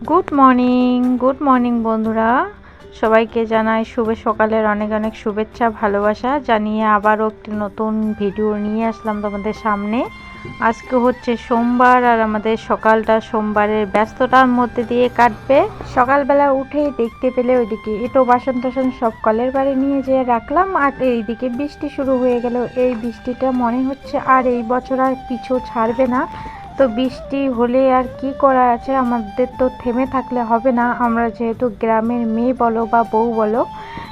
Good morning বন্ধুরা, সবাইকে জানাই শুভ সকালের অনেক অনেক শুভেচ্ছা ভালোবাসা জানিয়ে আবারও একটি নতুন ভিডিও নিয়ে আসলাম তোমাদের সামনে। আজকে হচ্ছে সোমবার আর আমাদের সকালটা সোমবারের ব্যস্ততার মধ্যে দিয়ে কাটবে। সকালবেলা উঠেই দেখতে পেলে ওইদিকে এঁটো বাসন টাসন সব কলের বাড়ি নিয়ে যেয়ে রাখলাম, আর এইদিকে বৃষ্টি শুরু হয়ে গেল। এই বৃষ্টিটা মনে হচ্ছে আর এই বছর আর পিছু ছাড়বে না। তো বৃষ্টি হলে আর কি করা আছে, আমাদের তো থেমে থাকলে হবে না। আমরা যেহেতু গ্রামের মেয়ে বলো বা বউ বলো,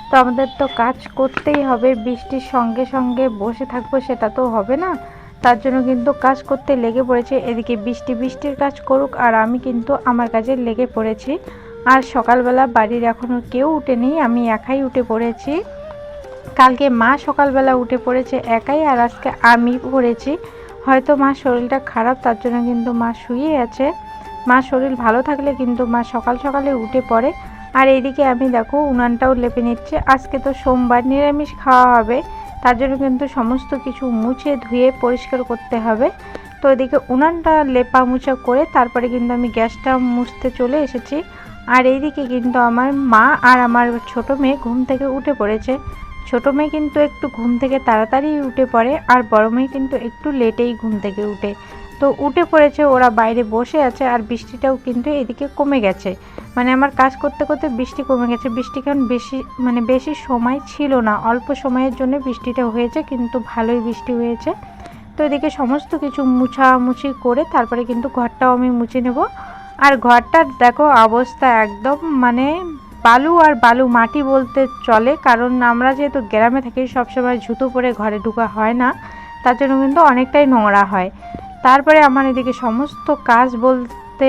তো আমাদের তো কাজ করতেই হবে। বৃষ্টির সঙ্গে সঙ্গে বসে থাকবো সেটা তো হবে না, তার জন্য কিন্তু কাজ করতে লেগে পড়েছে। এদিকে বৃষ্টির কাজ করুক আর আমি কিন্তু আমার কাজে লেগে পড়েছি। আর সকালবেলা বাড়ির এখনও কেউ উঠেনি, আমি একাই উঠে পড়েছি। কালকে মা সকালবেলা উঠে পড়েছে একাই, আর আজকে আমি পড়েছি। হয়তো মার শরীরটা খারাপ, তার জন্য কিন্তু মা শুয়ে আছে। মার শরীর ভালো থাকলে কিন্তু মা সকাল সকালে উঠে পড়ে। আর এইদিকে আমি দেখো উনানটাও লেপে নিচ্ছে। আজকে তো সোমবার, নিরামিষ খাওয়া হবে, তার জন্য কিন্তু সমস্ত কিছু মুছে ধুয়ে পরিষ্কার করতে হবে। তো এদিকে উনানটা লেপা মুছা করে তারপরে কিন্তু আমি গ্যাসটা মুছতে চলে এসেছি। আর এইদিকে কিন্তু আমার মা আর আমার ছোট মেয়ে ঘুম থেকে উঠে পড়েছে। ছোট মেয়ে কিন্তু একটু ঘুম থেকে তাড়াতাড়ি উঠে পড়ে, আর বড় মেয়ে কিন্তু একটু লেটেই ঘুম থেকে উঠে। তো উঠে পড়েছে, ওরা বাইরে বসে আছে। আর বৃষ্টিটাও কিন্তু এদিকে কমে গেছে, মানে আমার কাজ করতে করতে বৃষ্টি কমে গেছে। বৃষ্টি কারণ বেশি সময় ছিল না, অল্প সময়ের জন্য বৃষ্টিটা হয়েছে, কিন্তু ভালোই বৃষ্টি হয়েছে। তো এদিকে সমস্ত কিছু মুছামুছি করে তারপরে কিন্তু ঘরটাও আমি মুছে নেব। আর ঘরটার দেখো অবস্থা একদম মানে বালু আর বালু, মাটি বলতে চলে। কারণ আমরা যেহেতু গ্রামে থাকি, সবসময় জুতো পরে ঘরে ঢোকা হয় না, তার জন্য কিন্তু অনেকটাই নোংরা হয়। তারপরে আমার এদিকে সমস্ত কাজ বলতে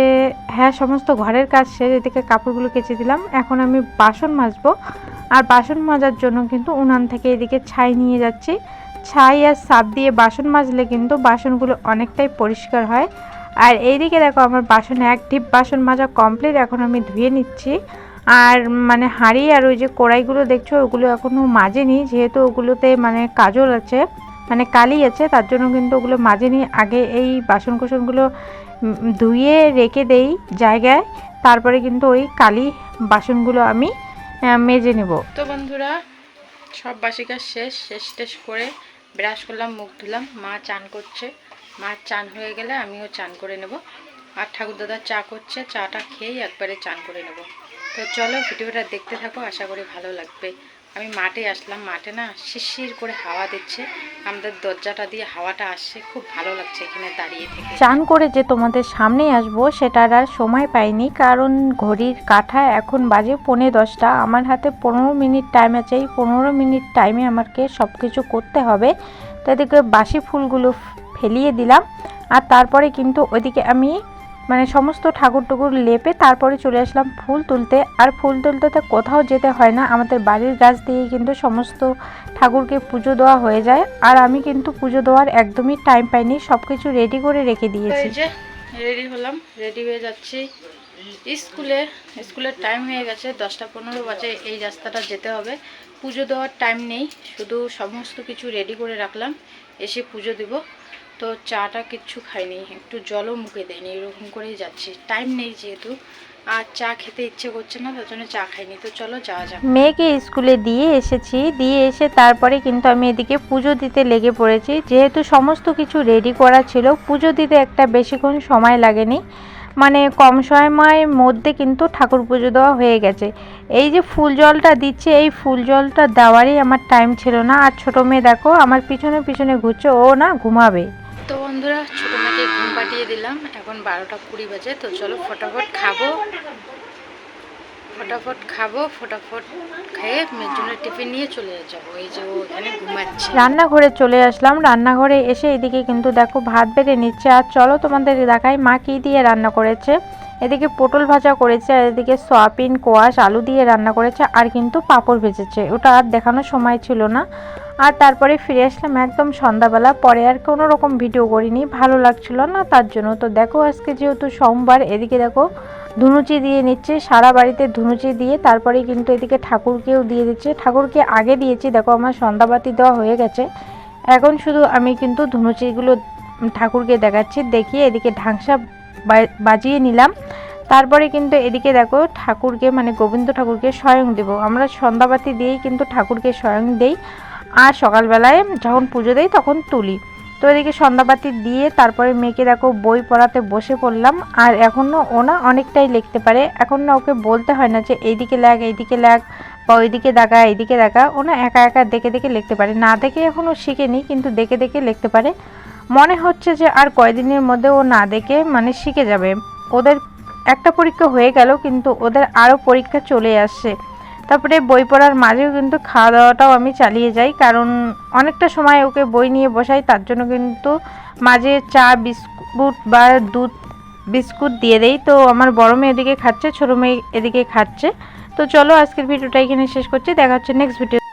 সমস্ত ঘরের কাজ শেষ। এদিকে কাপড়গুলো কেচে দিলাম, এখন আমি বাসন মাজবো। আর বাসন মাজার জন্য কিন্তু উনান থেকে এদিকে ছাই নিয়ে যাচ্ছি। ছাই আর সার্ফ দিয়ে বাসন মাজলে কিন্তু বাসনগুলো অনেকটাই পরিষ্কার হয়। আর এইদিকে দেখো আমার বাসন এক ঢিপ বাসন মাজা কমপ্লিট, এখন আমি ধুয়ে নিচ্ছি। আর মানে হাঁড়ি আর ওই যে কড়াইগুলো দেখছো, ওগুলো এখনও মাজেনি, যেহেতু ওগুলোতে মানে কাজল আছে, মানে কালি আছে, তার জন্য কিন্তু ওগুলো মাজেনি। আগে এই বাসন কোসনগুলো ধুয়ে রেখে দেই জায়গায়, তারপরে কিন্তু ওই কালি বাসনগুলো আমি মেজে নেব। তো বন্ধুরা, সব বাসি কাজ শেষ করে ব্রাশ করলাম, মুখ ধুলাম। মা চান করছে, মার চান হয়ে গেলে আমিও চান করে নেব। আর ঠাকুরদাদা চা করছে, চাটা খেয়েই একবারে চান করে নেব। তো চলো ভিডিওটা দেখতে থাকো, আশা করি ভালো লাগবে। আমি মাঠে আসলাম, মাঠে না শিরশির করে হাওয়া দিচ্ছে, আমাদের দরজাটা দিয়ে হাওয়াটা আসছে, খুব ভালো লাগছে এখানে দাঁড়িয়ে থেকে। চান করে যে তোমাদের সামনে আসবো সেটার আর সময় পাইনি, কারণ ঘড়ির কাঁটা এখন বাজে 9:45। আমার হাতে 15 মিনিট টাইম আছে। এই 15 মিনিট টাইমে আমাকে সব কিছু করতে হবে। তো এদিকে বাসি ফুলগুলো ফেলিয়ে দিলাম, আর তারপরে কিন্তু ওইদিকে আমি মানে সমস্ত ঠাকুর টুকুর লেপে তারপরে চলে আসলাম ফুল তুলতে। আর ফুল তুলতে তো কোথাও যেতে হয় না, আমাদের বাড়ির গাছ দিয়েই কিন্তু সমস্ত ঠাকুরকে পুজো দেওয়া হয়ে যায়। আর আমি কিন্তু পুজো দেওয়ার একদমই টাইম পাইনি, সব কিছু রেডি করে রেখে দিয়েছি। যে রেডি হলাম, রেডি হয়ে যাচ্ছি স্কুলের টাইম হয়ে গেছে, 10টা 15 বাজে। এই রাস্তাটা যেতে হবে, পুজো দেওয়ার টাইম নেই, শুধু সমস্ত কিছু রেডি করে রাখলাম, এসে পুজো দেব। তো চাটা কিচ্ছু খাইনি, একটু জলও মুখে দেয়নি, এরকম করেই যাচ্ছি, টাইম নেই যেহেতু। আর চা খেতে ইচ্ছে করছে না, তার জন্য চা খাইনি। তো চলো যাওয়া যাক। মেয়েকে স্কুলে দিয়ে এসেছি, দিয়ে এসে তারপরে কিন্তু আমি এদিকে পুজো দিতে লেগে পড়েছি। যেহেতু সমস্ত কিছু রেডি করা ছিল, পুজো দিতে একটা বেশিক্ষণ সময় লাগেনি, মানে কম সময়ের মধ্যে কিন্তু ঠাকুর পুজো দেওয়া হয়ে গেছে। এই যে ফুল জলটা দিচ্ছে, এই ফুল জলটা দেওয়ারই আমার টাইম ছিল না। আর ছোটো মেয়ে দেখো আমার পিছনে পিছনে ঘুরছে, ও না ঘুমাবে। তো বন্ধুরা, ছোটো মেয়েকে ঘুম পাঠিয়ে দিলাম, এখন 12টা 20 বাজে। তো চলো ফটাফট খাবো, ফটাফট খেয়ে মেয়ের জন্য টিফিন নিয়ে চলে যাবো। এই যে ও এখানে ঘুমাচ্ছে। রান্নাঘরে চলে আসলাম, রান্নাঘরে এসে এদিকে কিন্তু দেখো ভাত বেড়ে নিচ্ছে। আর চলো তোমাদের দেখাই মা কী দিয়ে রান্না করেছে। এদিকে পটল ভাজা করেছে, আর এদিকে সয়াবিন কোয়াশ আলু দিয়ে রান্না করেছে, আর কিন্তু পাঁপড় ভেজেছে। ওটা আর দেখানোর সময় ছিল না। আর তারপরে ফিরে আসলাম একদম সন্ধ্যাবেলা। পরে আর কোনো রকম ভিডিও করিনি, ভালো লাগছিল না তার জন্য। তো দেখো আজকে যেহেতু সোমবার, এদিকে দেখো ধুনুচি দিয়ে নিচ্ছে, সারা বাড়িতে ধুনুচি দিয়ে তারপরে কিন্তু এদিকে ঠাকুরকেও দিয়ে দিচ্ছে। ঠাকুরকে আগে দিয়েছি, দেখো আমার সন্ধ্যাবাতি দেওয়া হয়ে গেছে। এখন শুধু আমি কিন্তু ধুনুচিগুলো ঠাকুরকে দেখাচ্ছি, দেখিয়ে এদিকে ঢাকসা বাজিয়ে নিলাম। তারপরে কিন্তু এদিকে দেখো ঠাকুরকে মানে গোবিন্দ ঠাকুরকে স্বয়ং দেব। আমরা সন্ধ্যাবাতি দিয়েই কিন্তু ঠাকুরকে স্বয়ং দেই, আর সকালবেলায় যখন পুজো দেই তখন তুলি। তো এদিকে সন্ধ্যাবাতি দিয়ে তারপরে মেয়েকে দেখো বই পড়াতে বসে পড়লাম। আর এখনও ও না অনেকটাই লিখতে পারে, এখন না ওকে বলতে হয় না যে এইদিকে লেখ এইদিকে লেখ বা ওইদিকে দেখা এইদিকে দেখা, ও না একা একা দেখে দেখে লিখতে পারে। না দেখে এখনও শিখেনি, কিন্তু দেখে দেখে লিখতে পারে। মনে হচ্ছে যে আর কয়দিনের মধ্যে ও না দেখে মানে শিখে যাবে। ওদের একটা পরীক্ষা হয়ে গেল, কিন্তু ওদের আরও পরীক্ষা চলে আসছে। তারপরে বই পড়ার মাঝেও কিন্তু খাওয়া দাওয়াটাও আমি চালিয়ে যাই, কারণ অনেকটা সময় ওকে বই নিয়ে বসাই, তার জন্য কিন্তু মাঝে চা বিস্কুট বা দুধ বিস্কুট দিয়ে দেই। তো আমার বড় মেয়ে এদিকে খাচ্ছে, ছোটো মেয়ে এদিকে খাচ্ছে। তো চলো আজকের ভিডিওটা এখানে শেষ করছি, দেখা হচ্ছে নেক্সট ভিডিও।